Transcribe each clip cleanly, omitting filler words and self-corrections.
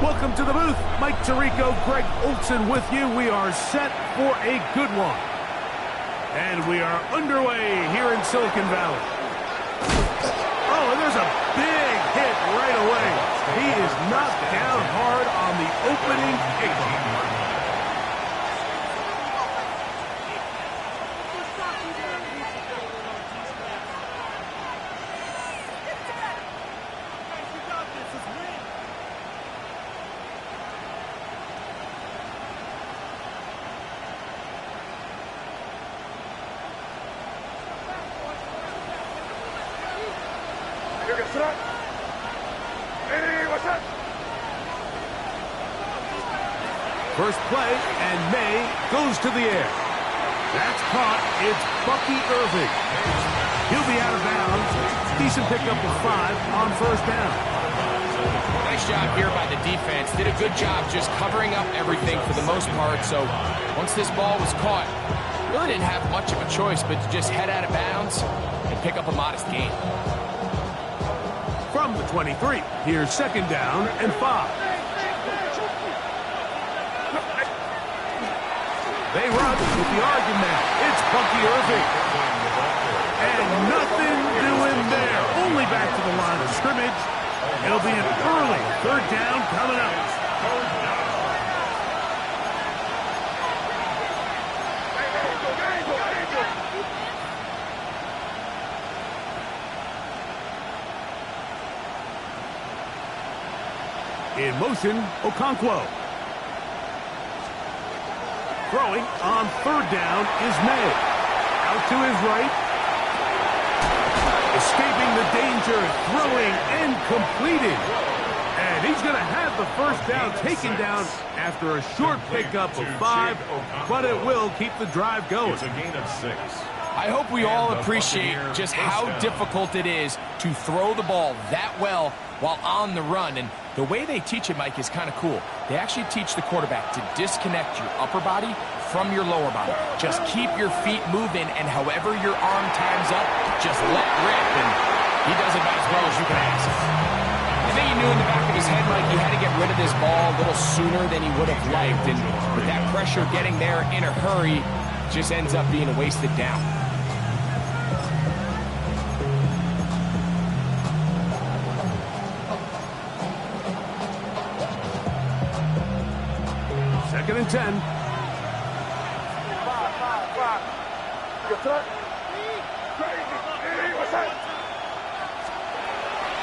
Welcome to the booth. Mike Tirico, Greg Olson with you. We are set for a good one. And we are underway here in Silicon Valley. Oh, and there's a big hit right away. He is knocked down hard on the opening kick. First play, and May goes to the air. That's caught. It's Bucky Irving. He'll be out of bounds. Decent pickup of 5 on first down. Nice job here by the defense. Did a good job just covering up everything for the most part. So once this ball was caught, really didn't have much of a choice but to just head out of bounds and pick up a modest gain. From the 23, here's second down and 5. They run with the argument. It's Bucky Irving. And nothing doing there. Only back to the line of scrimmage. It'll be an early third down coming up. In motion, Okonkwo. Throwing on third down is May. Out to his right. Escaping the danger, throwing and completing. And he's going to have the first down taken down after a short pickup of 5, but it will keep the drive going. It's a gain of 6. I hope we all appreciate just how difficult it is to throw the ball that well while on the run. And the way they teach it, Mike, is kind of cool. They actually teach the quarterback to disconnect your upper body from your lower body. Just keep your feet moving, and however your arm times up, just let rip. And he does it about as well as you can ask. I think he knew in the back of his head, Mike, he had to get rid of this ball a little sooner than he would have liked. And with that pressure getting there in a hurry, just ends up being a wasted down. Second and 10.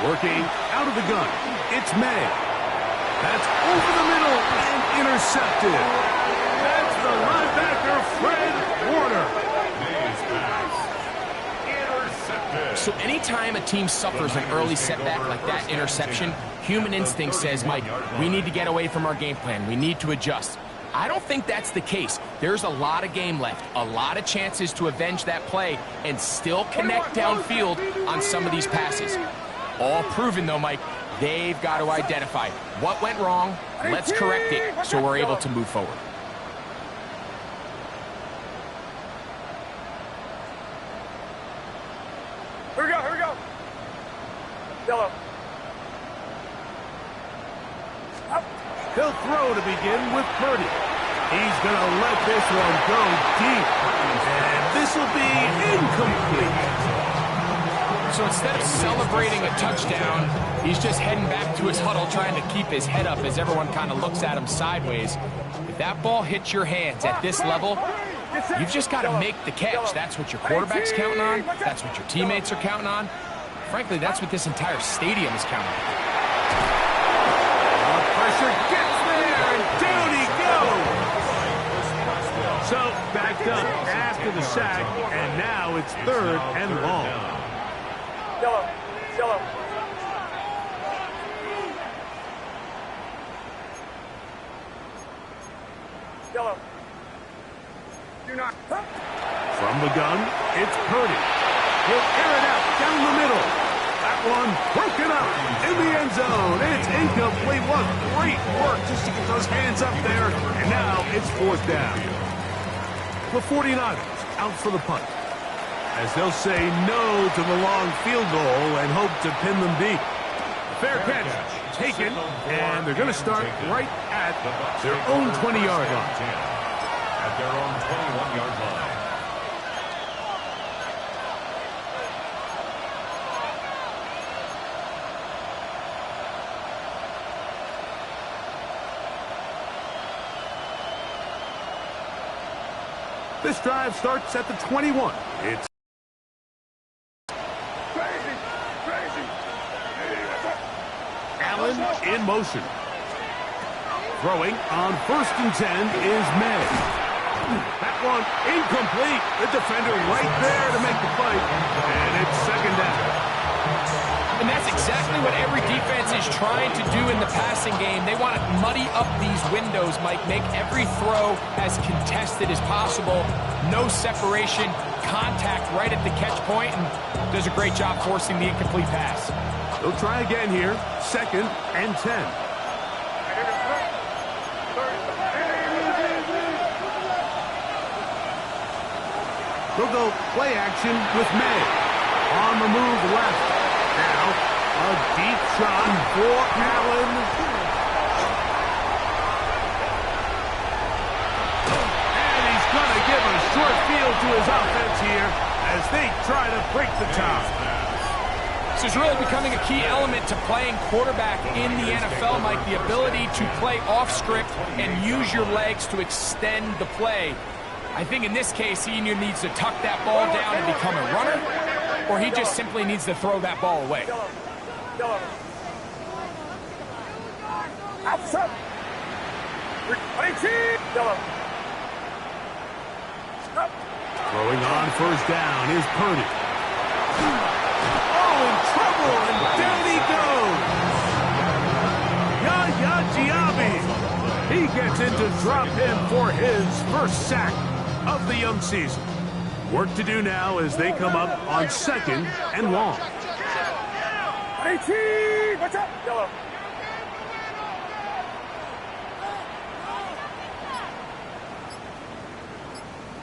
Working out of the gun. It's May. That's over the middle and intercepted. That's the linebacker, Fred Warner. May's pass. Intercepted. So anytime a team suffers an early setback like that interception, human instinct says, Mike, we need to get away from our game plan. We need to adjust. I don't think that's the case. There's a lot of game left, a lot of chances to avenge that play and still connect downfield on some of these passes. All proven, though, Mike, they've got to identify what went wrong, let's correct it so we're able to move forward. Here we go, here we go. Yellow. He'll throw to begin with Purdy. He's going to let this one go deep. And this will be incomplete. So instead of celebrating a touchdown, he's just heading back to his huddle trying to keep his head up as everyone kind of looks at him sideways. If that ball hits your hands at this level, you've just got to make the catch. That's what your quarterback's counting on. That's what your teammates are counting on. Frankly, that's what this entire stadium is counting on. Pressure gets there, and down he goes. So, backed up after the sack, and now it's third and long. Yellow, yellow. Yellow. Do not. From the gun, it's Purdy. He'll air it out down the middle. That one broken up in the end zone. It's incomplete. What great work just to get those hands up there. And now it's fourth down. The 49ers out for the punt, as they'll say no to the long field goal and hope to pin them deep. Fair catch taken, and they're going to start right at their own 20-yard line. At their own 21-yard line. This drive starts at the 21. It's Allen in motion. Throwing on 1st and 10 is May. That one incomplete. The defender right there to make the fight. And it's 2nd down. And that's exactly what every defense is trying to do in the passing game. They want to muddy up these windows, Mike, make every throw as contested as possible. No separation, contact right at the catch point, and does a great job forcing the incomplete pass. They'll try again here. 2nd and 10. They'll go play action with May. On the move left. Now, a deep shot for Allen. And he's going to give a short field to his offense here as they try to break the tie. This is really becoming a key element to playing quarterback in the NFL, Mike, the ability to play off script and use your legs to extend the play. I think in this case, he either needs to tuck that ball down and become a runner, or he just simply needs to throw that ball away. Throwing on 1st down is Purdy. Oh, in trouble, and down he goes. Yaya Diaby. He gets in to drop him for his 1st sack of the young season. Work to do now as they come up on 2nd and long. What's up? Yellow.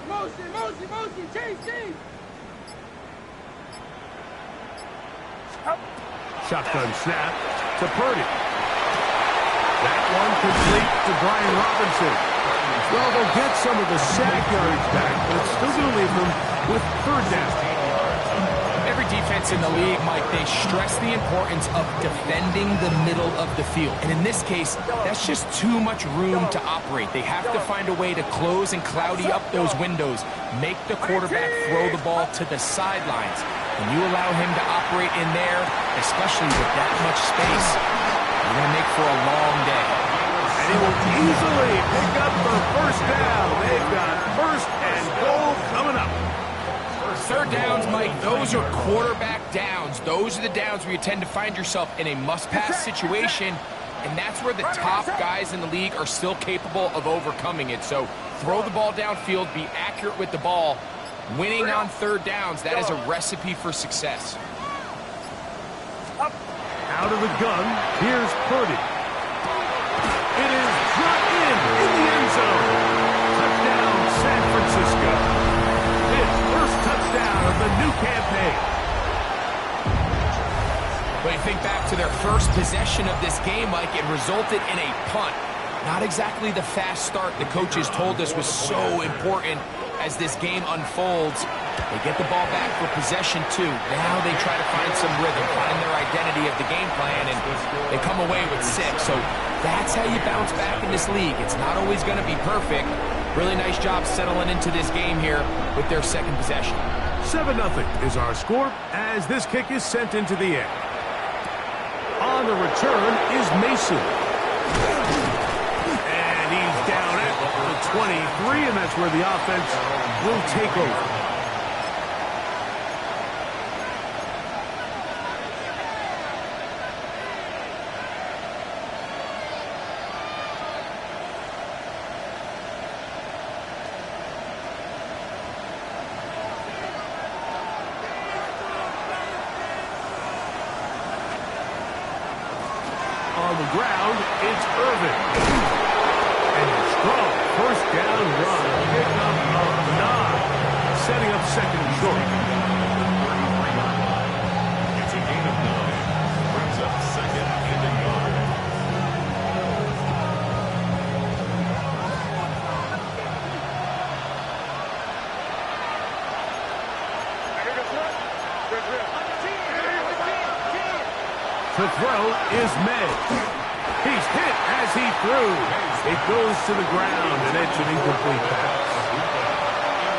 Motion, chase. Shotgun snap to Purdy. That one complete to Brian Robinson. Well, they'll get some of the sack yards back, but it's still going to leave them with 3rd down. Every defense in the league, Mike, they stress the importance of defending the middle of the field. And in this case, that's just too much room to operate. They have to find a way to close and cloudy up those windows, make the quarterback throw the ball to the sidelines. When you allow him to operate in there, especially with that much space, you're going to make for a long day. And he will easily pick up the 1st down. They've got 1st and goal coming up. 3rd downs, Mike, those are quarterback downs. Those are the downs where you tend to find yourself in a must-pass situation, and that's where the top guys in the league are still capable of overcoming it. So throw the ball downfield, be accurate with the ball. Winning on 3rd downs, that is a recipe for success. Out of the gun, here's Purdy. It is dropped in the end zone. Touchdown, San Francisco. His 1st touchdown of the new campaign. But you think back to their 1st possession of this game, Mike, it resulted in a punt. Not exactly the fast start the coaches told us was so important as this game unfolds. They get the ball back for possession 2. Now they try to find some rhythm, find their identity of the game plan, and they come away with 6. So that's how you bounce back in this league. It's not always going to be perfect. Really nice job settling into this game here with their 2nd possession. 7-0 is our score as this kick is sent into the air. On the return is Mason. And he's down at the 23, and that's where the offense will take over. On the ground, it's Irvin. And a strong 1st down run. Pick up of 9. Setting up 2nd and short. It's a gain of 9. Brings up 2nd and 9. To throw is May. He's hit as he threw. It goes to the ground, and it's an incomplete pass.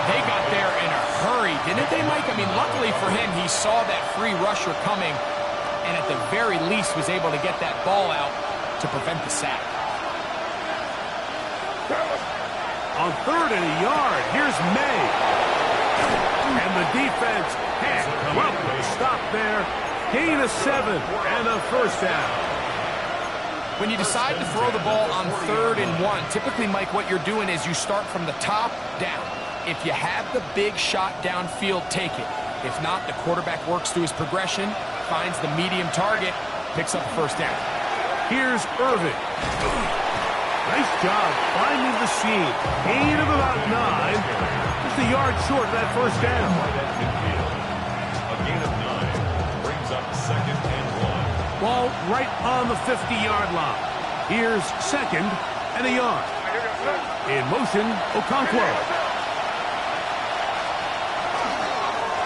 They got there in a hurry, didn't they, Mike? I mean, luckily for him, he saw that free rusher coming, and at the very least was able to get that ball out to prevent the sack. On 3rd and a yard, here's May. And the defense can't well stop there. Gain of 7 and a first down. When you decide to throw the ball on 3rd and 1, typically, Mike, what you're doing is you start from the top down. If you have the big shot downfield, take it. If not, the quarterback works through his progression, finds the medium target, picks up the first down. Here's Irving. Nice job finding the seam. Gain of about 9. Just a yard short of that first down. A gain of 9 brings up 2nd and 1. Ball right on the 50-yard line. Here's 2nd and a yard. In motion, Okonkwo.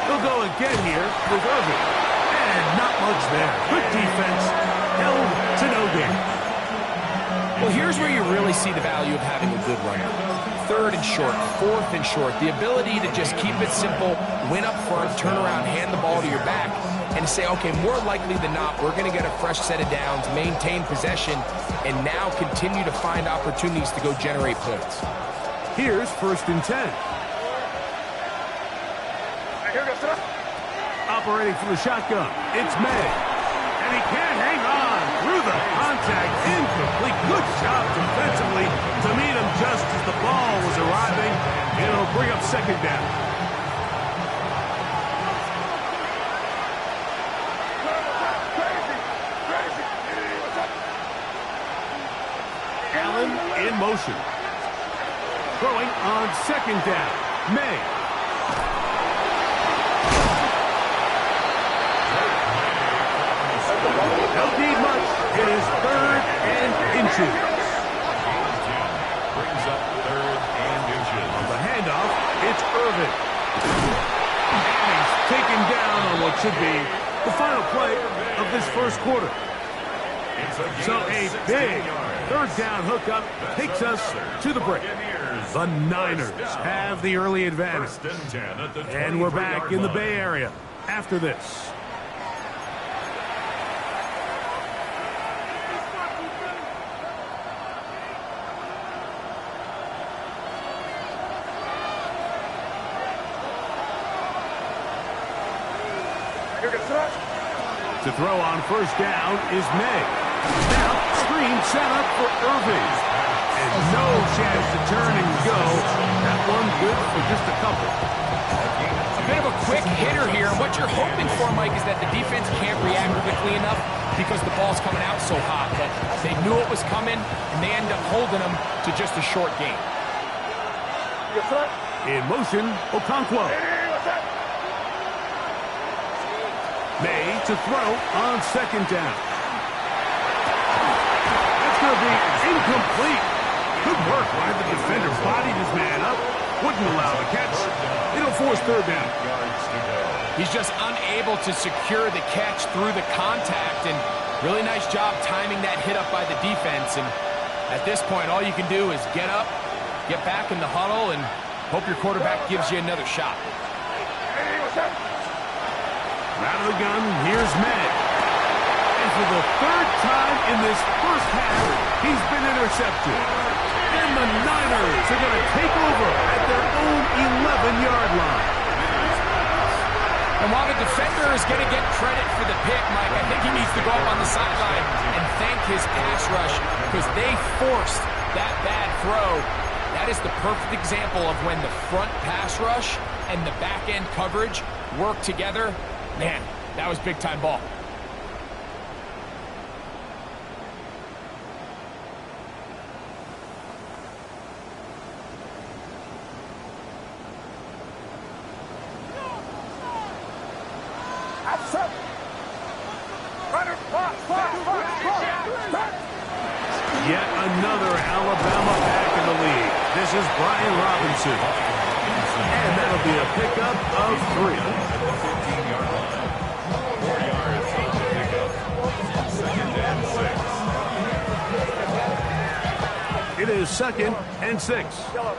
He'll go again here with Irving. And not much there. Good defense. Held to no gain. Well, here's where you really see the value of having a good runner. 3rd and short, 4th and short. The ability to just keep it simple, win up front, turn around, hand the ball to your back, and say, okay, more likely than not, we're going to get a fresh set of downs, maintain possession, and now continue to find opportunities to go generate points. Here's 1st and 10. Operating from the shotgun, it's May. And he can't hang on through the contact. Incomplete. Good job defensively to meet him just as the ball was arriving. It'll bring up 2nd down. Allen in motion. Throwing on 2nd down. May. Don't need much. It is 3rd and inches. Brings up 3rd and inches. On the handoff, it's Irving. And he's taken down on what should be the final play of this first quarter. So a big 3rd down hookup takes us to the break. The Niners have the early advantage. And we're back in the Bay Area after this. To throw on 1st down is May. Now, screen set up for Irving. And no chance to turn and go. That one good for just a couple. A bit of a quick hitter here. What you're hoping for, Mike, is that the defense can't react quickly enough because the ball's coming out so hot that they knew it was coming, and they end up holding them to just a short gain. In motion, Okonkwo. May to throw on 2nd down. That's going to be incomplete. Good work by the defender. Bodied his man up. Wouldn't allow the catch. It'll force 3rd down. He's just unable to secure the catch through the contact, and really nice job timing that hit up by the defense. And at this point, all you can do is get up, get back in the huddle, and hope your quarterback gives you another shot. Out of the gun, here's May. And for the 3rd time in this first half, he's been intercepted. And the Niners are going to take over at their own 11-yard line. And while the defender is going to get credit for the pick, Mike, I think he needs to go up on the sideline and thank his pass rush because they forced that bad throw. That is the perfect example of when the front pass rush and the back-end coverage work together. Man, that was big-time ball. Yet another Alabama back in the lead. This is Brian Robinson. And that'll be a pickup of 3. 15-yard line. 4 yards on the pickup. It is 2nd and 6. Yellow.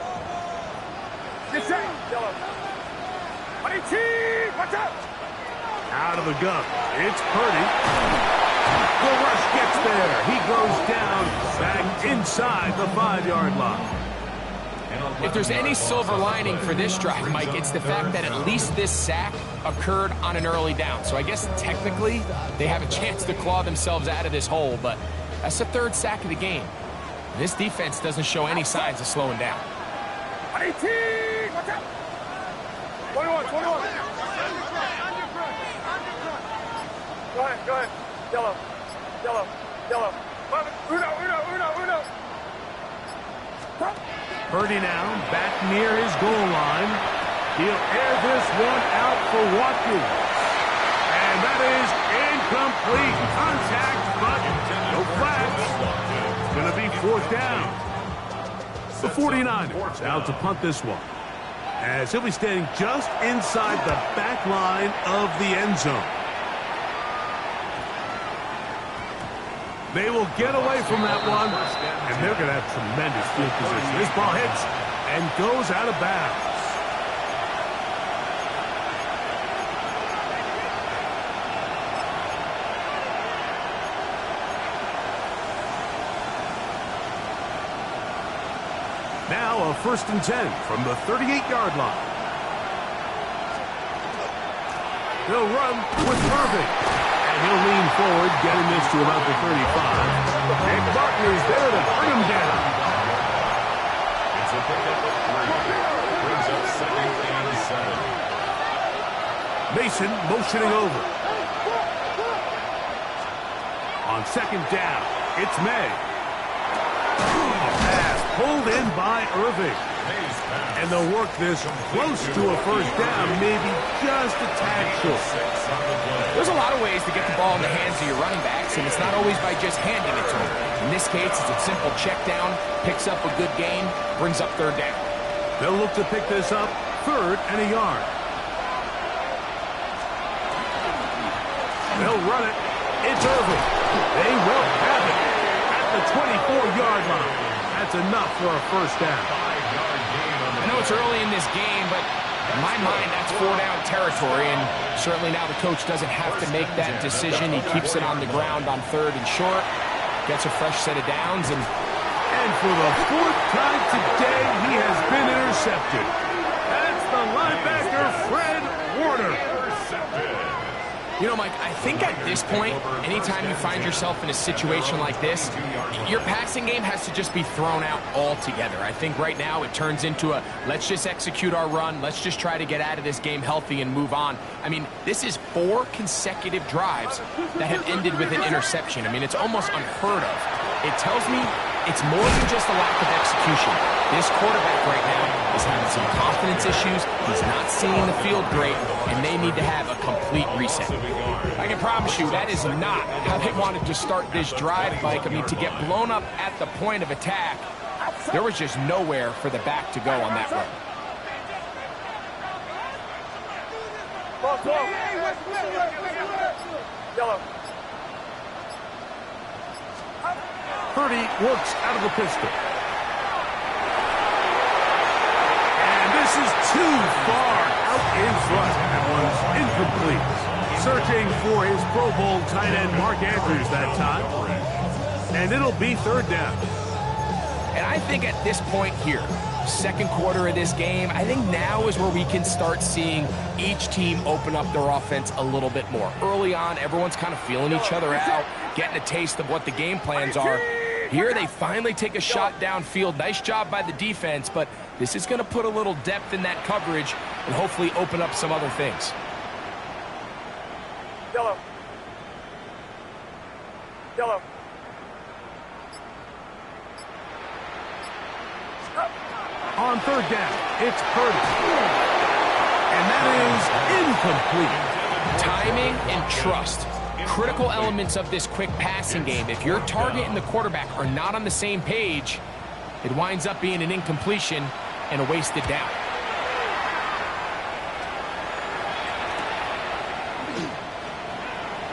Get set. Yellow. Watch out. Out of the gun. It's Purdy. The rush gets there. He goes down back inside the 5-yard line. If there's any silver lining for this drive, Mike, it's the fact that at least this sack occurred on an early down. So I guess technically they have a chance to claw themselves out of this hole, but that's the 3rd sack of the game. This defense doesn't show any signs of slowing down. 18. Watch out. 21. Go ahead. Yellow. Uno. Purdy now back near his goal line. He'll air this one out for Watkins. And that is incomplete. Contact, but no flags. It's going to be 4th down. The 49ers out to punt this one, as he'll be standing just inside the back line of the end zone. They will get away from that one, and they're going to have tremendous field position. This ball hits and goes out of bounds. Now a 1st and 10 from the 38-yard line. They'll run with Irving. And he'll lean forward, getting this to about the 35. And Barton is there to bring him down. It's a pickup of 3. Brings up 2nd and 7. Mason motioning over. On 2nd down, it's May. A pass pulled in by Irving. And they'll work this close to a 1st down, maybe just a tad short. There's a lot of ways to get the ball in the hands of your running backs, and it's not always by just handing it to them. In this case, it's a simple check down, picks up a good gain, brings up 3rd down. They'll look to pick this up 3rd and a yard. They'll run it. It's Irving. They will have it at the 24-yard line. That's enough for a 1st down. I know it's early in this game, but in my mind, that's 4-down territory, and certainly now the coach doesn't have to make that decision. He keeps it on the ground on 3rd and short, gets a fresh set of downs, and for the 4th time today, he has been intercepted. That's the linebacker, Fred Warner. you know, Mike, I think at this point, anytime you find yourself in a situation like this, your passing game has to just be thrown out altogether. I think right now it turns into a let's just execute our run, let's just try to get out of this game healthy and move on. I mean, this is 4 consecutive drives that have ended with an interception. I mean, it's almost unheard of. It tells me it's more than just a lack of execution. This quarterback right now is having some confidence issues. He's not seeing the field great, and they need to have a complete reset. I can promise you that is not how they wanted to start this drive, Mike. I mean, to get blown up at the point of attack, there was just nowhere for the back to go on that run. Yellow. Purdy works out of the pistol. And this is too far out in front. That one's incomplete. Searching for his Pro Bowl tight end Mark Andrews that time. And it'll be 3rd down. And I think at this point here, second quarter of this game, I think now is where we can start seeing each team open up their offense a little bit more. Early on, everyone's kind of feeling each other out, getting a taste of what the game plans are. Here they finally take a shot downfield. Nice job by the defense, but this is going to put a little depth in that coverage and hopefully open up some other things. Yellow. Yellow. On 3rd down, it's Purdy. And that is incomplete. Timing and trust. Critical elements of this quick passing game. If your target and the quarterback are not on the same page, it winds up being an incompletion and a wasted down.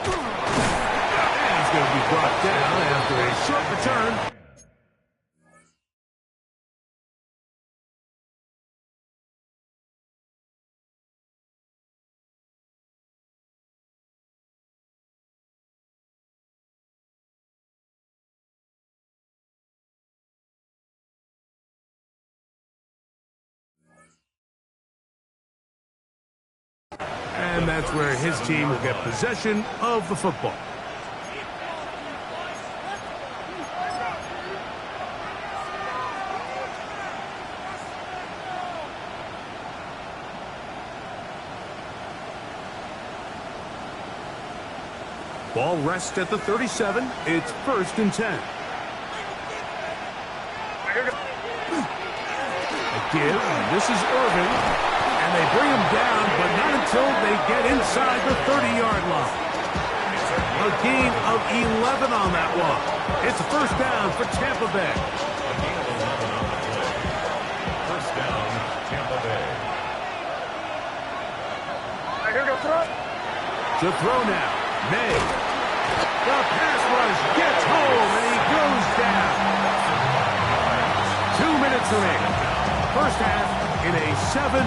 And he's going to be brought down after a short return. that's where his team will get possession of the football. Ball rests at the 37. It's 1st and 10. A give. This is Irvin. And they bring him down, but not until they get inside the 30-yard line. A gain of 11 on that one. It's a 1st down for Tampa Bay. A gain of 11 on the play. 1st down, Tampa Bay. Here we go, throw. To throw now. May. The pass rush gets home, and he goes down. 2 minutes remaining. First half in a 7-0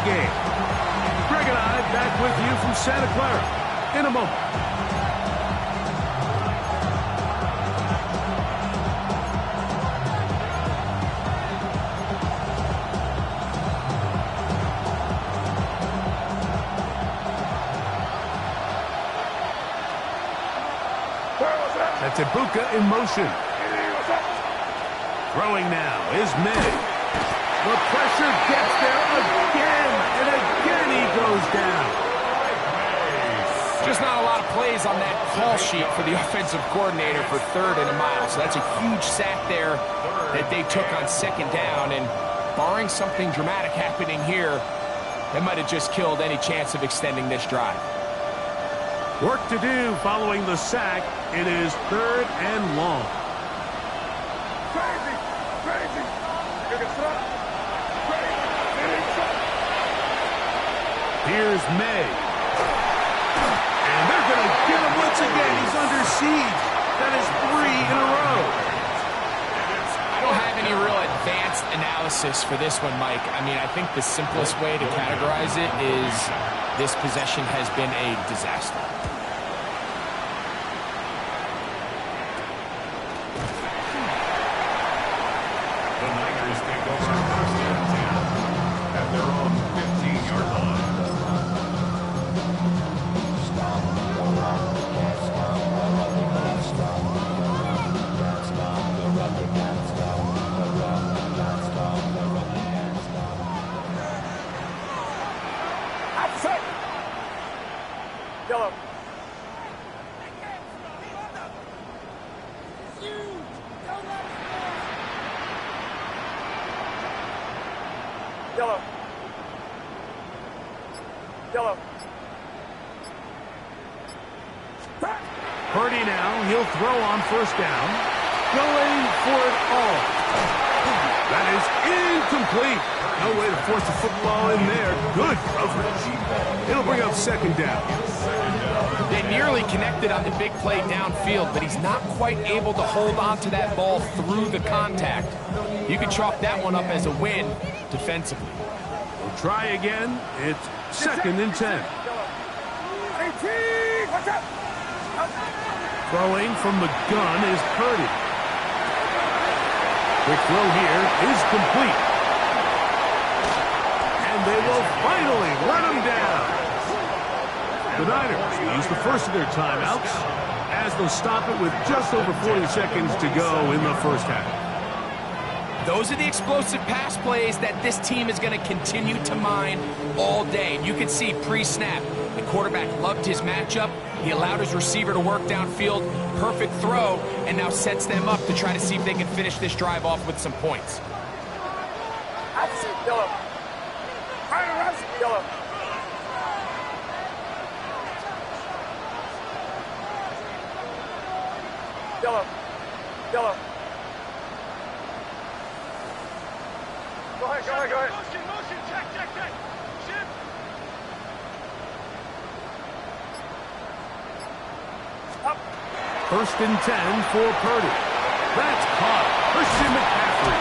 game. Greg and I back with you from Santa Clara in a moment. That's Ibuka in motion. Throwing now is May. The pressure gets there again, and again he goes down. Just not a lot of plays on that call sheet for the offensive coordinator for 3rd and a mile. So that's a huge sack there that they took on 2nd down. And barring something dramatic happening here, that might have just killed any chance of extending this drive. Work to do following the sack. It is 3rd and long. Crazy, crazy. Here we go, throw. Here's May. And they're going to get him once again. He's under siege. That is 3 in a row. I don't have any real advanced analysis for this one, Mike. I mean, I think the simplest way to categorize it is this possession has been a disaster. The Niners take over 1st and 10 at their own 15-yard line. Outside. Yellow. Yellow. Yellow. Purdy now. He'll throw on 1st down. Going for it all. That is incomplete. No way to force the football in there. Good coverage. It'll bring up 2nd down. They nearly connected on the big play downfield, but he's not quite able to hold on to that ball through the contact. You can chalk that one up as a win defensively. We'll try again. It's 2nd and 10. 18. Watch out. Throwing from the gun is Purdy. Quick throw here is complete. And they will finally run him down. The Niners use the first of their timeouts as they'll stop it with just over 40 seconds to go in the first half. Those are the explosive pass plays that this team is going to continue to mine all day. And you can see pre-snap, the quarterback loved his matchup. He allowed his receiver to work downfield, perfect throw, and now sets them up to try to see if they can finish this drive off with some points. Yellow. Yellow. Yellow. Yellow. Go ahead, go ahead, go ahead. Motion, check. Shift. 1st and 10 for Purdy. That's caught. Christian McCaffrey.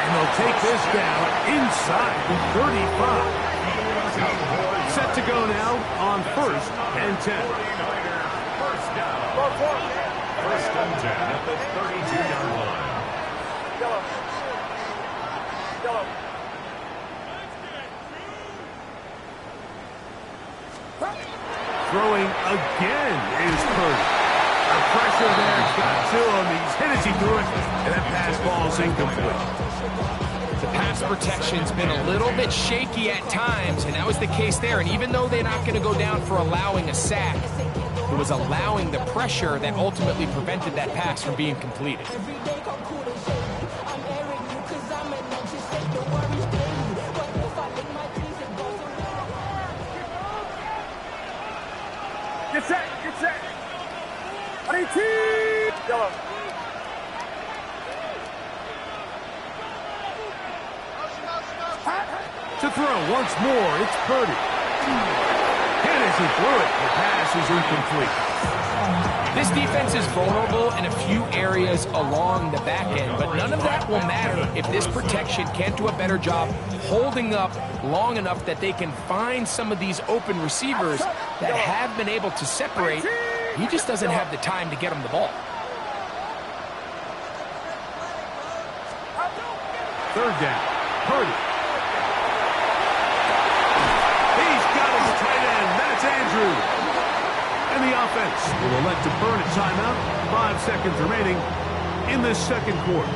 And they'll take this down inside the 35. Set to go now on 1st and 10. 1st down. 1st and 10 at the 32-yard line. Yellow. Yellow. throwing again is Purdy. The pressure there got to him. He's hit as he threw it, and that pass ball's incomplete. The pass protection's been a little bit shaky at times, and that was the case there. And even though they're not going to go down for allowing a sack, it was allowing the pressure that ultimately prevented that pass from being completed. Get set, get set. Yellow. To throw once more, it's Purdy. Hit as he threw it. The pass is incomplete. This defense is vulnerable in a few areas along the back end, but none of that will matter if this protection can't do a better job holding up long enough that they can find some of these open receivers that have been able to separate. He just doesn't have the time to get them the ball. Third down, Purdy. He's got his tight end. That's Andrews. And the offense will elect to burn a timeout. 5 seconds remaining in this second quarter.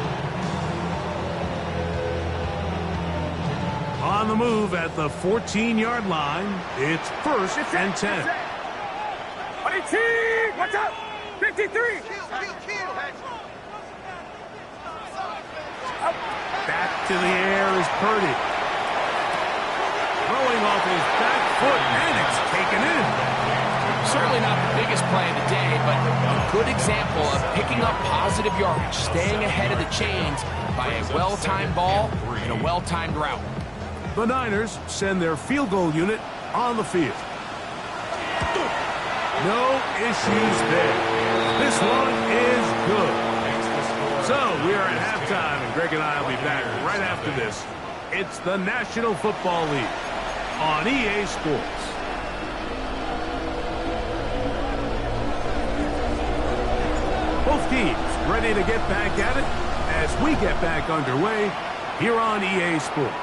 On the move at the 14-yard line, it's first and 10. Watch out! 53! Back to the air is Purdy. Throwing off his back foot, and it's taken in. Certainly not the biggest play of the day, but a good example of picking up positive yardage, staying ahead of the chains by a well-timed ball and a well-timed route. The Niners send their field goal unit on the field. No issues there. This one is good. So we are at halftime, and Greg and I will be back right after this. It's the National Football League on EA Sports. Both teams ready to get back at it as we get back underway here on EA Sports.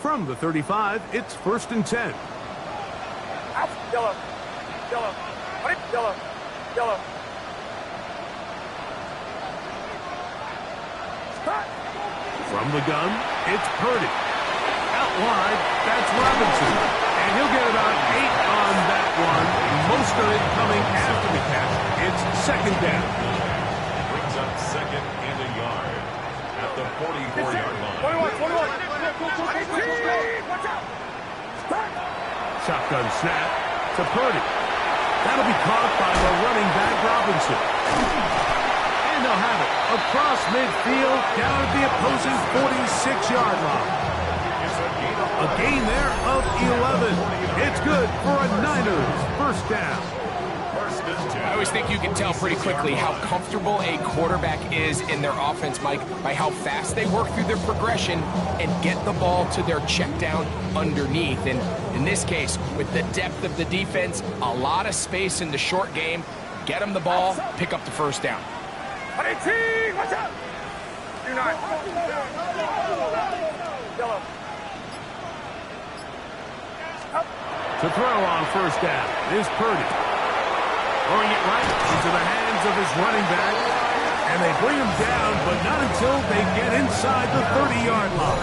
From the 35, it's first and 10. Yellow. Yellow. Yellow. Yellow. From the gun, it's Purdy. Out wide, that's Robinson. And he'll get about 8 on that one. Most of it coming after the catch. It's second down. Brings up second and a yard at the 44-yard line. 21. Watch out! Shotgun snap to Purdy. That'll be caught by the running back Robinson. And they'll have it across midfield down at the opposing 46-yard line. A gain there of 11. It's good for a Niners first down. I always think you can tell pretty quickly how comfortable a quarterback is in their offense, Mike, by how fast they work through their progression and get the ball to their check down underneath. And in this case, with the depth of the defense, a lot of space in the short game, get them the ball, pick up the first down. Watch out! Do not. Yellow. To throw on first down is Purdy. Throwing it right into the hands of his running back. And they bring him down, but not until they get inside the 30-yard line.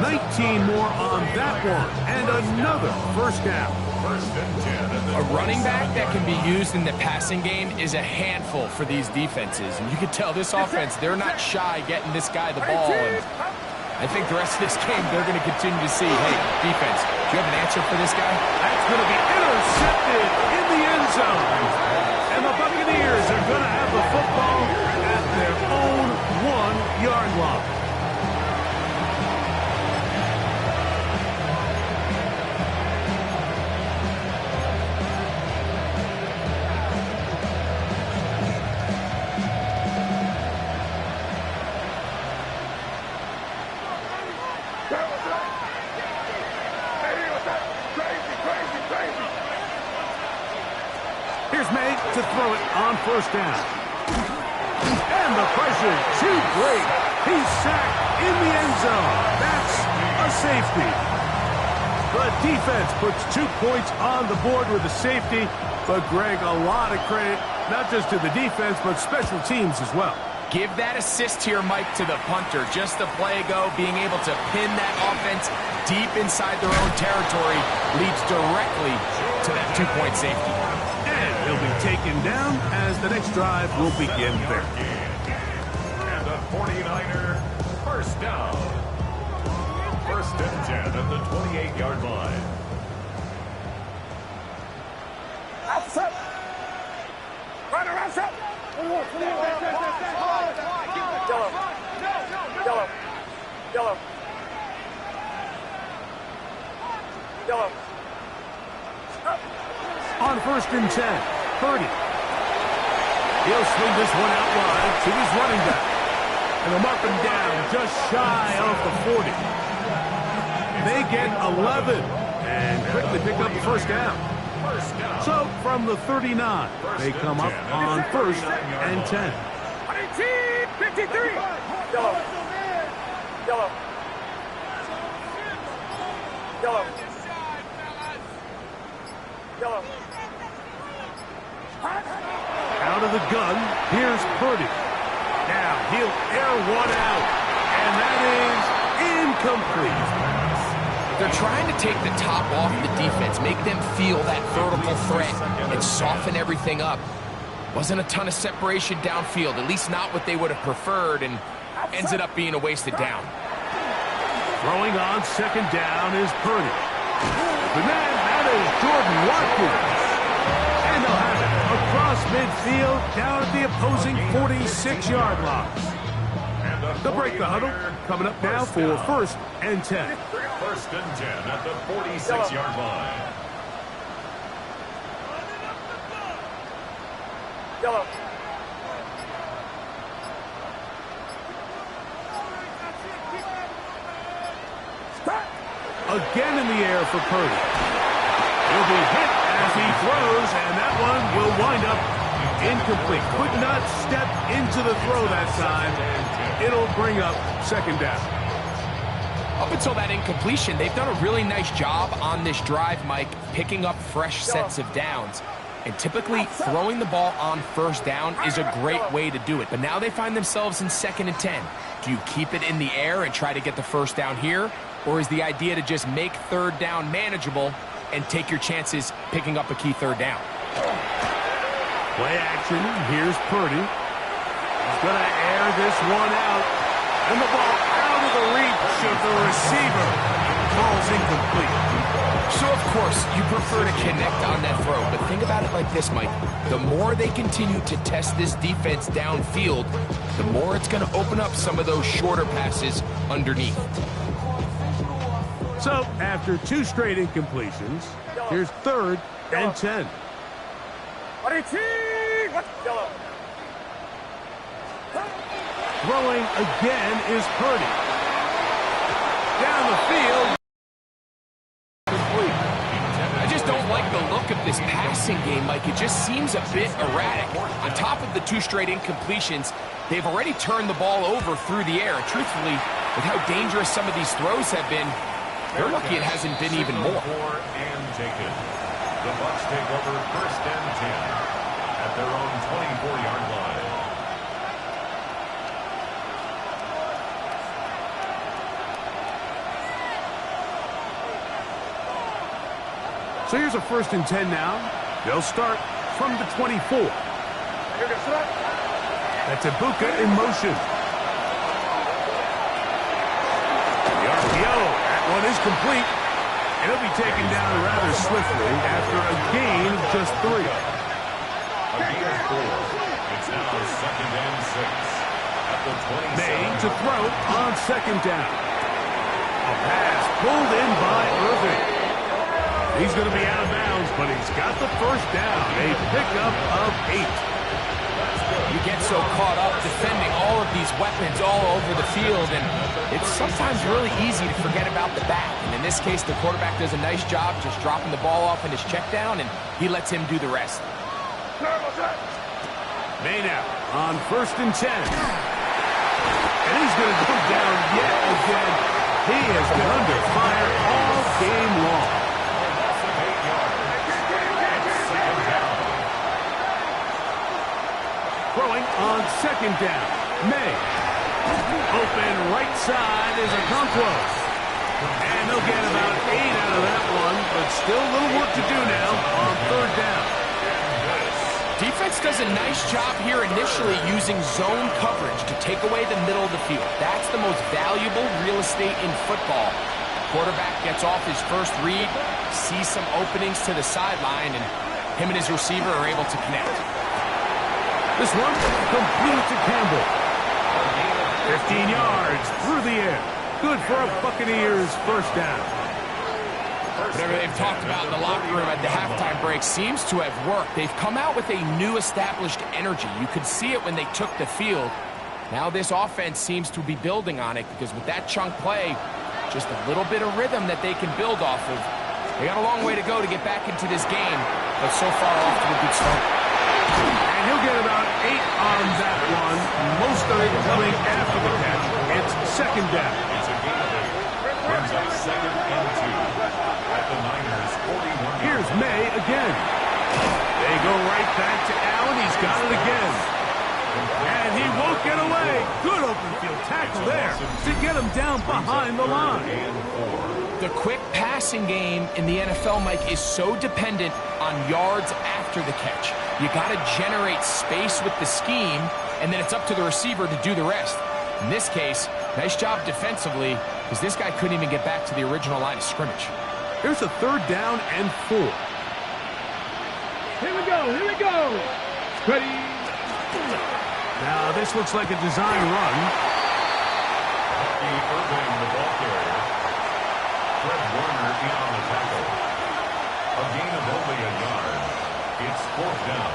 19 more on that one, and another first down. A running back that can be used in the passing game is a handful for these defenses. And you can tell this offense, they're not shy getting this guy the ball. And I think the rest of this game, they're going to continue to see, hey, defense, do you have an answer for this guy? That's going to be intercepted in the end zone. And the Buccaneers are going to have the football at their own 1-yard line. Here's May to throw it on first down. And the pressure too great. He's sacked in the end zone. That's a safety. The defense puts 2 points on the board with a safety. But, Greg, a lot of credit, not just to the defense, but special teams as well. Give that assist here, Mike, to the punter. Just the play go, being able to pin that offense deep inside their own territory leads directly to that 2-point safety. And he'll be taken down as the next drive will begin there. And a 49er first down. First and 10 at the 28-yard line. Outside. Runner outside. Yellow. Yellow. Yellow. Yellow. On first and 10, Purdy. He'll swing this one out wide to his running back. And they'll mark him down just shy of the 40. They get 11 and quickly pick up the first down. So from the 39, they come up on first and 10. 53. Yellow. Yellow. Yellow. Yellow. Out of the gun, here's Purdy. Now he'll air one out, and that is incomplete. They're trying to take the top off the defense, make them feel that vertical threat, and soften everything up. Wasn't a ton of separation downfield, at least not what they would have preferred, and ended up being a wasted down. Throwing on second down is Purdy. The man, that is Jordan Watkins. And they'll have it across midfield, down at the opposing 46-yard line. They'll break the huddle, coming up now for first and 10. First and 10 at the 46-yard line. Yellow. Again in the air for Purdy. He'll be hit as he throws, and that one will wind up incomplete. Could not step into the throw that time. It'll bring up second down. Up until that incompletion, they've done a really nice job on this drive, Mike, picking up fresh sets of downs. And typically, throwing the ball on first down is a great way to do it. But now they find themselves in second and 10. Do you keep it in the air and try to get the first down here? Or is the idea to just make third down manageable and take your chances picking up a key third down? Play action. Here's Purdy. He's going to air this one out. And the ball out of the reach of the receiver. Ball's incomplete. So, of course, you prefer to connect on that throw. But think about it like this, Mike. The more they continue to test this defense downfield, the more it's going to open up some of those shorter passes underneath. So, after 2 straight incompletions, here's third and 10. Yellow. Throwing again is Purdy. Down the field. Complete. I just don't like the look of this passing game, Mike. It just seems a bit erratic. On top of the 2 straight incompletions, they've already turned the ball over through the air. And truthfully, with how dangerous some of these throws have been, they're lucky it hasn't been even more. And taken. The Bucs take over first and 10 at their own 24-yard line. So here's a first and 10 now. They'll start from the 24. That's Ibuka in motion. The RPO. That one is complete. And he'll be taken down rather swiftly after a gain of just 3. A gain of 4. It's now second and 6 at the 27. May to throw on second down. A pass pulled in by Irving. He's going to be out of bounds, but he's got the first down. A pickup of 8. You get so caught up defending all of these weapons all over the field, and it's sometimes really easy to forget about the back. And in this case, the quarterback does a nice job just dropping the ball off in his check down, and he lets him do the rest. May now on 1st and 10. And he's going to go down yet again. He has been under fire all game long. Throwing on 2nd down. May. Open right side is Okonkwo. And they'll get about 8 out of that one, but still a little work to do now on 3rd down. Defense does a nice job here initially using zone coverage to take away the middle of the field. That's the most valuable real estate in football. Quarterback gets off his first read, sees some openings to the sideline, and him and his receiver are able to connect. This one complete to Campbell. 15 yards through the air. Good for a Buccaneers first down. Whatever they've talked about in the locker room at the halftime break seems to have worked. They've come out with a new established energy. You could see it when they took the field. Now this offense seems to be building on it because with that chunk play, just a little bit of rhythm that they can build off of. They got a long way to go to get back into this game, but so far off to a good start. And he'll get about 8 on that one. Most of it coming after the catch. It's 2nd down. It's a gain of 8. Brings up 2nd and 2 at the Niners' 41. Here's May again. They go right back to Allen. He's got it again. And he won't get away. Good open field tackle there to get him down behind the line. The quick passing game in the NFL, Mike, is so dependent on yards after the catch. You got to generate space with the scheme, and then it's up to the receiver to do the rest. In this case, nice job defensively, because this guy couldn't even get back to the original line of scrimmage. Here's a 3rd down and 4. Here we go. Ready. Now this looks like a design run. Irving, the ball carrier. Fred Warner in on the tackle. A gain of only a yard. It's 4th down.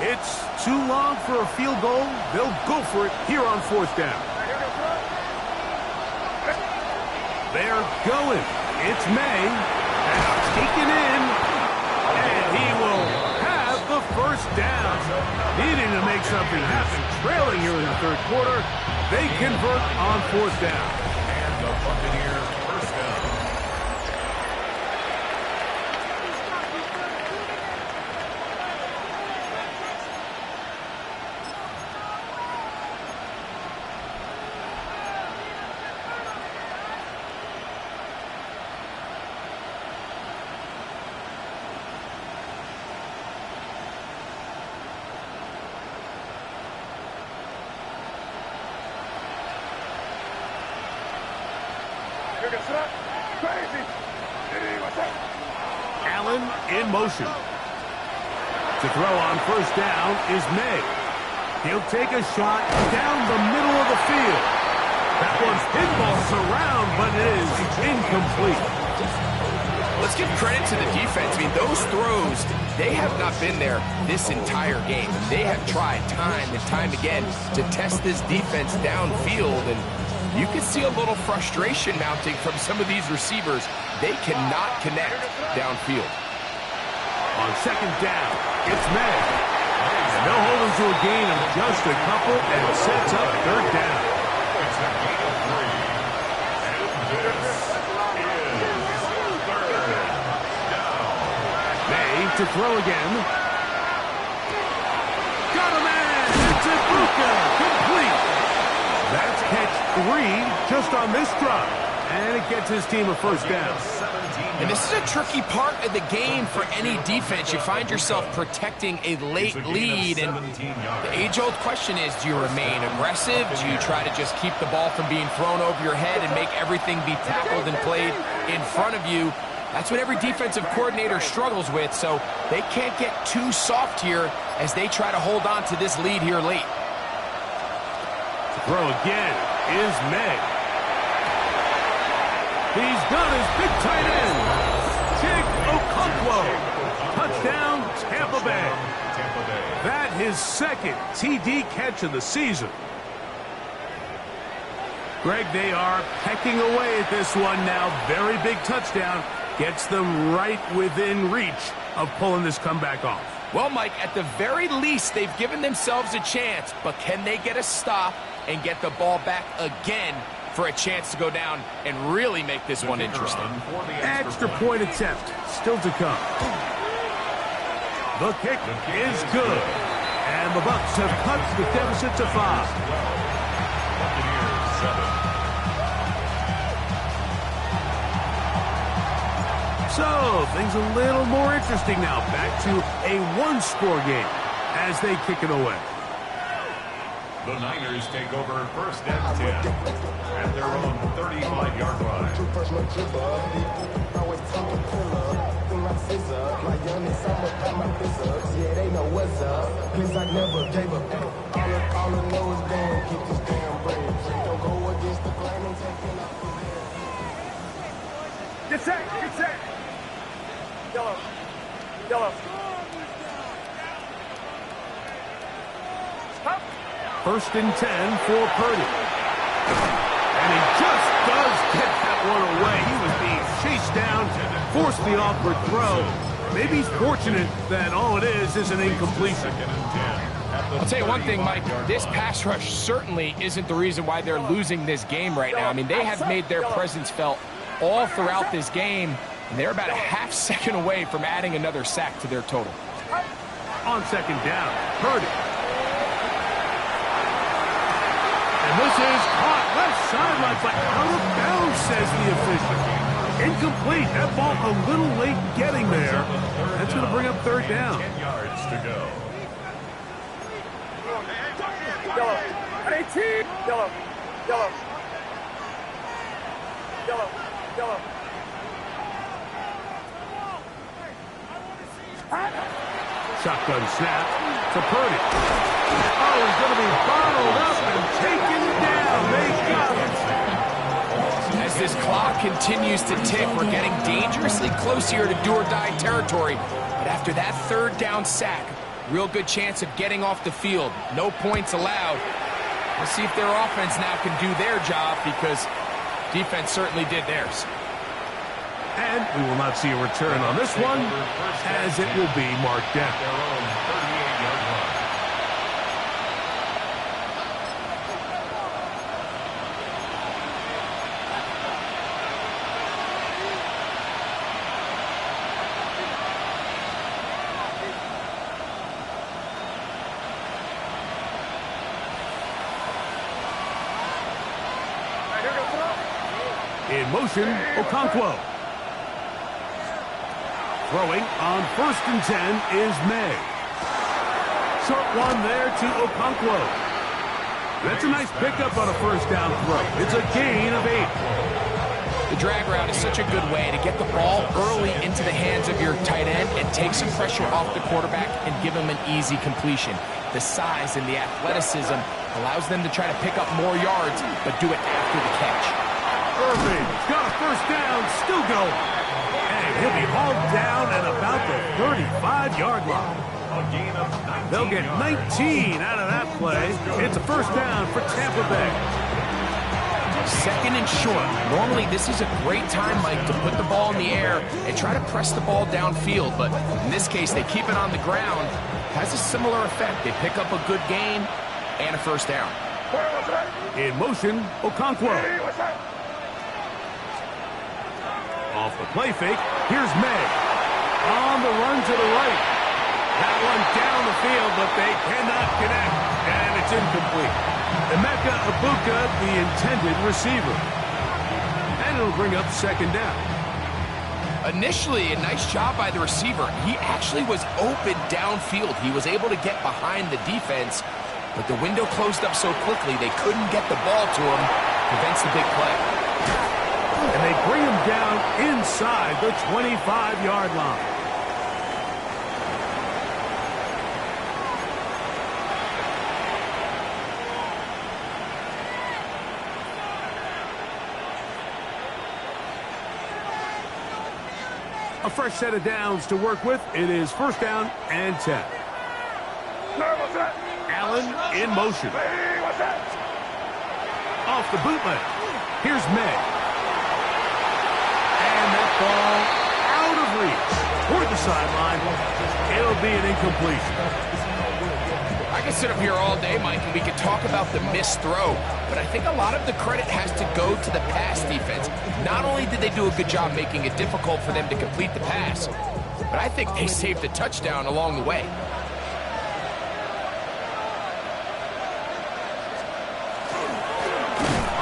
It's too long for a field goal. They'll go for it here on 4th down. They're going. It's May. And taken in. And he will have the first down. Needing to make something happen. Trailing here in the 3rd quarter. They convert on 4th down. And the Buccaneers first down. Allen in motion. To throw on 1st down is May. He'll take a shot down the middle of the field. That one's pinballs around, but it is incomplete. Let's give credit to the defense. I mean, those throws, they have not been there this entire game. They have tried time and time again to test this defense downfield, and you can see a little frustration mounting from some of these receivers. They cannot connect downfield. On 2nd down, it's May. And they'll hold him to a gain of just a couple and sets up 3rd down. It's a gain of 3. And this is 3rd down. May to throw again. Got him in! It's Ibuka! Complete! That's catch 3 just on this drive. And it gets his team a first down. And this is a tricky part of the game for any defense. You find yourself protecting a late lead, and the age-old question is, do you remain aggressive? Do you try to just keep the ball from being thrown over your head and make everything be tackled and played in front of you? That's what every defensive coordinator struggles with, so they can't get too soft here as they try to hold on to this lead here late. Throw again is May. He's got his big tight end, Chig Okonkwo. Touchdown, Tampa Bay. That his 2nd TD catch of the season. Greg, they are pecking away at this one now. Very big touchdown. Gets them right within reach of pulling this comeback off. Well, Mike, at the very least, they've given themselves a chance, but can they get a stop and get the ball back again for a chance to go down and really make this one interesting? Extra point attempt still to come. The kick is good. And the Bucs have cut the deficit to 5. Buccaneers 7. So, things a little more interesting now. Back to a one-score game as they kick it away. The Niners take over first and 10 at their own 35-yard line. Get set, get set. Yellow, yellow. Stop. First and 10 for Purdy. And he just does get that one away. He was being chased down, forced the awkward throw. Maybe he's fortunate that all it is an incompletion. I'll tell you one thing, Mike. This pass rush certainly isn't the reason why they're losing this game right now. I mean, they have made their presence felt all throughout this game, and they're about a half second away from adding another sack to their total. On second down, Purdy. And this is caught left sideline, but out of bounds, says the official. Incomplete. That ball a little late getting there. That's going to bring up third down. 10 yards to go. Yellow. 18. Yellow. Yellow. Yellow. Yellow. Shotgun snap to Purdy. Oh, he's going to be bottled up and taken down. They got it. As this clock continues to tick, we're getting dangerously close here to do-or-die territory. But after that third down sack, real good chance of getting off the field. No points allowed. We'll see if their offense now can do their job, because defense certainly did theirs. And we will not see a return on this one, as it will be marked down. Their own 38-yard line. In motion, Okonkwo. Throwing on first and 10 is May. Short one there to Okonkwo. That's a nice pickup on a first down throw. It's a gain of 8. The drag route is such a good way to get the ball early into the hands of your tight end and take some pressure off the quarterback and give him an easy completion. The size and the athleticism allows them to try to pick up more yards, but do it after the catch. Irving's got a first down, still going. And he'll be hauled down at about the 35-yard line. A gain of 19 They'll get yards. 19 out of that play. It's a first down for Tampa Bay. Second and short. Normally, this is a great time, Mike, to put the ball in the air and try to press the ball downfield. But in this case, they keep it on the ground. Has a similar effect. They pick up a good gain and a first down. In motion, Okonkwo. Off the play fake, here's May. On the run to the right. That one down the field, but they cannot connect. And it's incomplete. Emeka Ibuka, the intended receiver. And it'll bring up second down. Initially, a nice job by the receiver. He actually was open downfield. He was able to get behind the defense, but the window closed up so quickly they couldn't get the ball to him. Prevents the big play. And they bring him down inside the 25-yard line. A fresh set of downs to work with. It is first down and 10. Allen in motion. A off the bootleg. Here's May. And that ball out of reach. Toward the sideline. It'll be an incompletion. I can sit up here all day, Mike, and we can talk about the missed throw, but I think a lot of the credit has to go to the pass defense. Not only did they do a good job making it difficult for them to complete the pass, but I think they saved a touchdown along the way.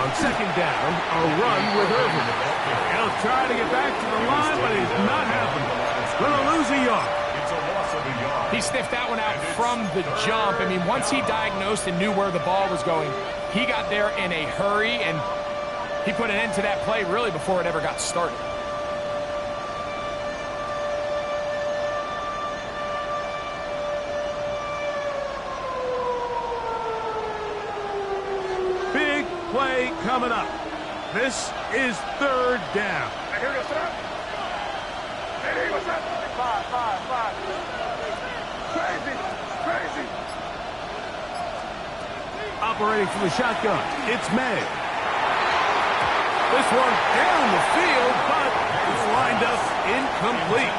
On second down, a run with Irvin. He'll try to get back to the line, but he's not happening. Going to lose a yard. He sniffed that one out from the jump. I mean, once he diagnosed and knew where the ball was going, he got there in a hurry, and he put an end to that play really before it ever got started. Big play coming up. This is third down. Here we go, sit up. Hey, what's up? Five. Crazy. Operating from the shotgun, it's May. This one down the field, but it's lined up incomplete.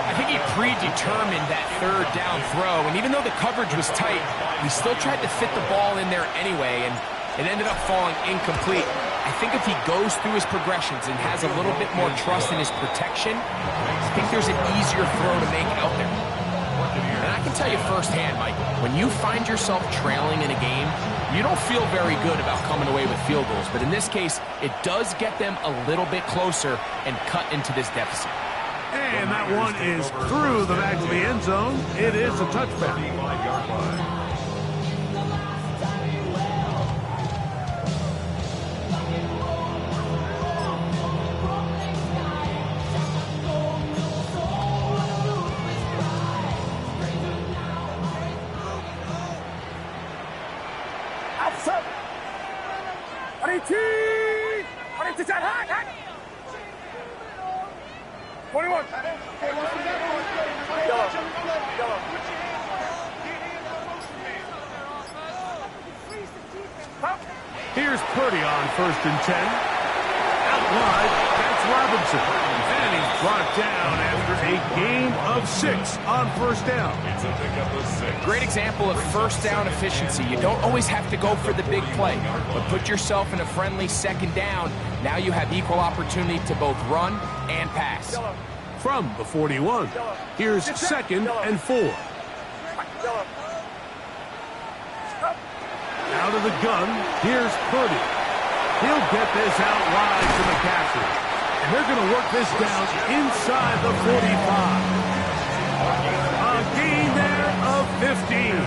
I think he predetermined that third down throw, and even though the coverage was tight, he still tried to fit the ball in there anyway, and it ended up falling incomplete. I think if he goes through his progressions and has a little bit more trust in his protection, I think there's an easier throw to make out there. And I can tell you firsthand, Mike, when you find yourself trailing in a game, you don't feel very good about coming away with field goals. But in this case, it does get them a little bit closer and cut into this deficit. And that one is through the back of the end zone. It is a touchback. Hot. 21. Here's Purdy on 1st and 10. Out wide, that's Robinson. And he's brought down after a gain of 6 on 1st down. It's a pickup of 6. Great example of first down efficiency. You don't always have to go for the big play, but put yourself in a friendly second down. Now you have equal opportunity to both run and pass. From the 41, here's 2nd and 4. Out of the gun, here's Purdy. He'll get this out wide to McCaffrey. And they're going to work this down inside the 45. A gain there of 15.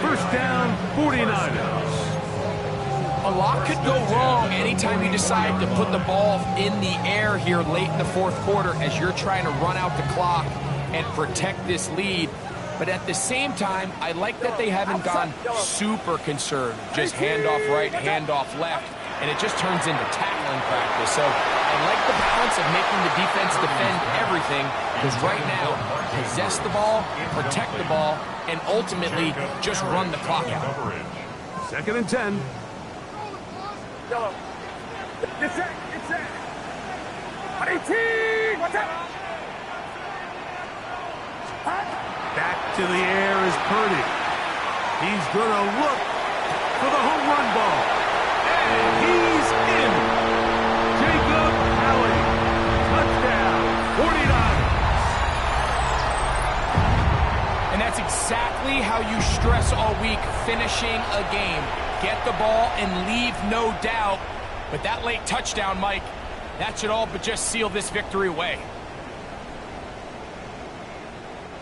First down, 49ers. A lot could go wrong anytime you decide to put the ball in the air here late in the 4th quarter as you're trying to run out the clock and protect this lead. But at the same time, I like that they haven't gone super conservative. Just handoff right, handoff left, and it just turns into tackling practice. So I like the balance of making the defense defend everything, because right now, possess the ball, protect the ball, and ultimately just run the clock out. 2nd and 10. It's it. 18. What's up? Back to the air is Purdy. He's going to look for the home run ball. And he's in. Jacob Howley. Touchdown. 49ers. And that's exactly how you stress all week, finishing a game. Get the ball and leave no doubt. But that late touchdown, Mike, that should all but just seal this victory away.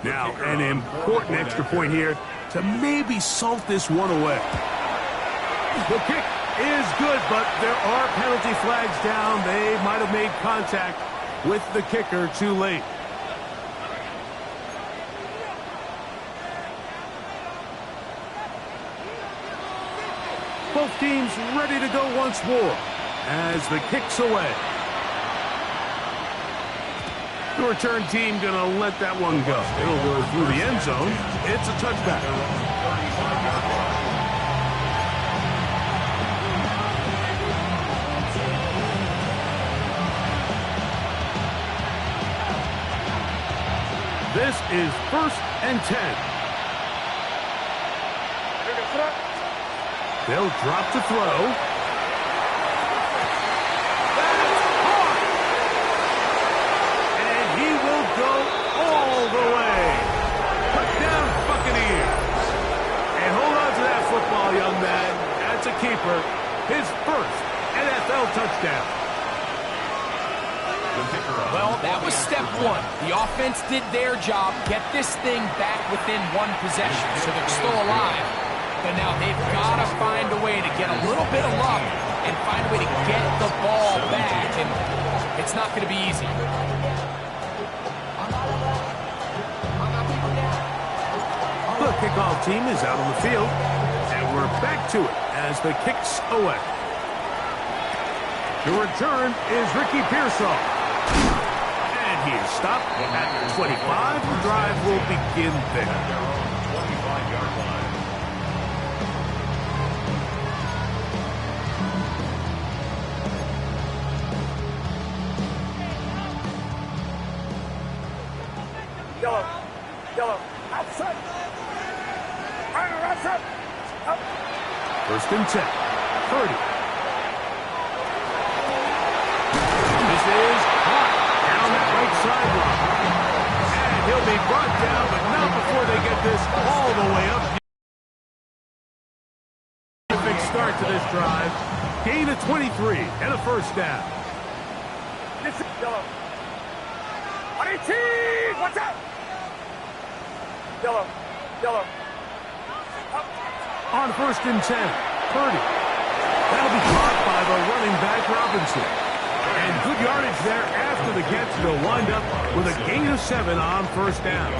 Now, an important extra point here to maybe salt this one away. The kick is good, but there are penalty flags down. They might have made contact with the kicker too late. Both teams ready to go once more as the kick's away. The return team going to let that one go. It'll go through the end zone. It's a touchback. This is 1st and 10. They'll drop to throw. That's caught! And he will go all the way. Touchdown, Buccaneers. And hold on to that football, young man. That's a keeper. His first NFL touchdown. Well, that was step one. The offense did their job, get this thing back within one possession, so they're still alive. But now they've got to find a way to get a little bit of luck and find a way to get the ball back, and it's not going to be easy. The kickoff team is out on the field, and we're back to it as the kick's away. The return is Ricky Pearsall. And he is stopped at 25. The drive will begin there. 25-yard line. Yellow. Yellow. Outside. Outside. Up. 1st and 10. Purdy. This is hot down that right sideline. And he'll be brought down, but not before they get this all the way up. Big start to this drive. Gain of 23 and a 1st down. This is yellow. 18. Watch out. Yellow. Yellow. Up. On 1st and 10, Purdy. That'll be caught by the running back Robinson. And good yardage there after the catch. They'll wind up with a gain of 7 on 1st down.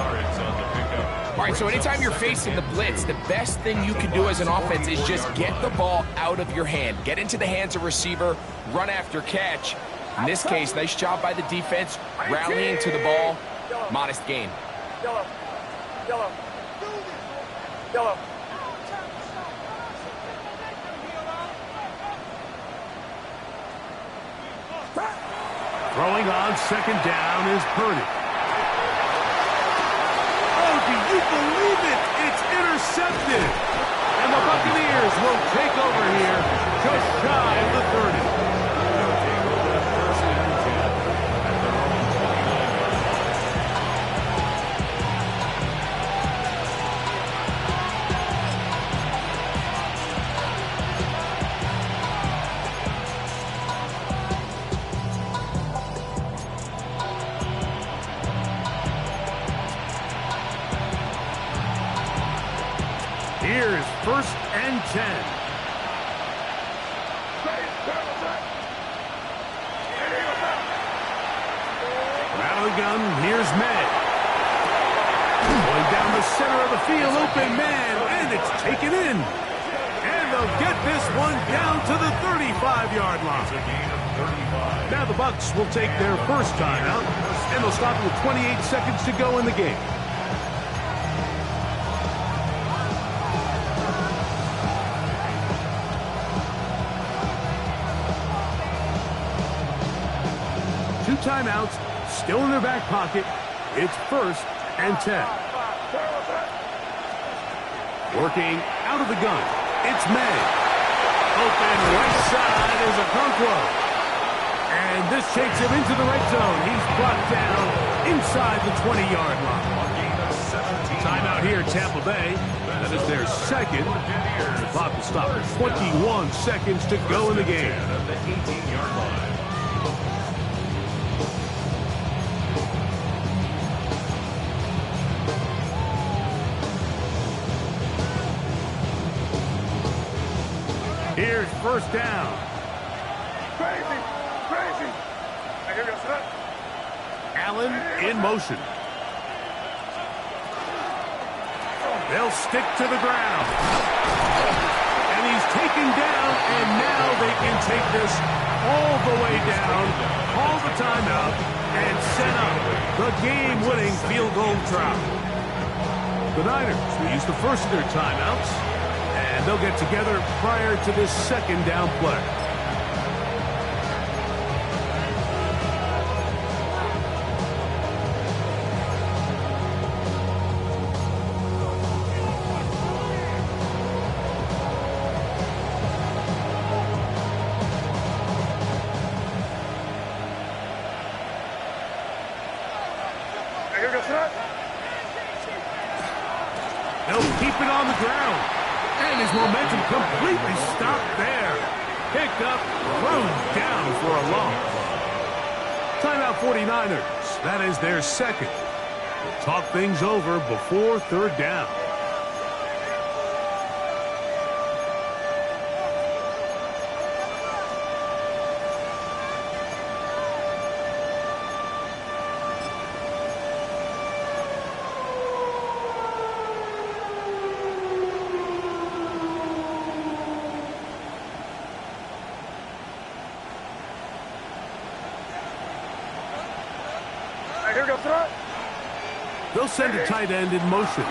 All right, so anytime you're facing the blitz, the best thing you can do as an offense is just get the ball out of your hand. Get into the hands of receiver, run after catch. In this case, nice job by the defense, rallying to the ball. Modest gain. Yellow. Yellow. Yellow. Throwing on 2nd down is Purdy. Oh, do you believe it? It's intercepted. And the Buccaneers will take over here just shy of the 30. Here's 1st and 10. Out of the gun, here's May. Going down the center of the field, open man, and it's taken in. And they'll get this one down to the 35-yard line. Now the Bucs will take their first timeout, and they'll stop with 28 seconds to go in the game. Timeouts still in their back pocket. It's 1st and 10. Working out of the gun. It's May. Open right side is Okonkwo. And this takes him into the red zone. He's brought down inside the 20-yard line. Timeout here, Tampa Bay. That is their second. The clock will stop at 21 seconds to go in the game. The 18-yard line. Here's 1st down. Crazy. Crazy. I hear you, sir. Allen in motion. They'll stick to the ground. And he's taken down, and now they can take this all the way down, call the timeout, and set up the game-winning field goal try. The Niners will use the first of their timeouts, and they'll get together prior to this 2nd down play. here goes that. They'll keep it on the ground. And his momentum completely stopped there. Picked up, thrown down for a loss. Timeout 49ers. That is their second. We'll talk things over before third down. Here goes that. They'll send a tight end in motion.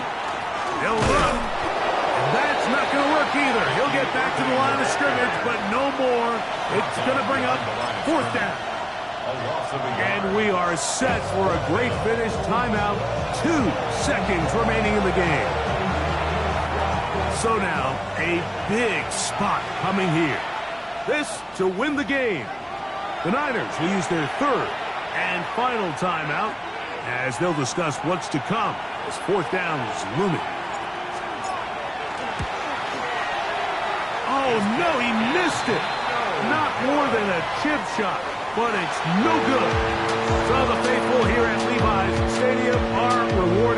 They'll run. And that's not going to work either. He'll get back to the line of scrimmage, but no more. It's going to bring up fourth down. And we are set for a great finish. Timeout. 2 seconds remaining in the game. So now, a big spot coming here. This to win the game. The Niners will use their third and final timeout as they'll discuss what's to come as fourth down is looming. Oh, no, he missed it. Not more than a chip shot, but it's no good. So the faithful here at Levi's Stadium are rewarded.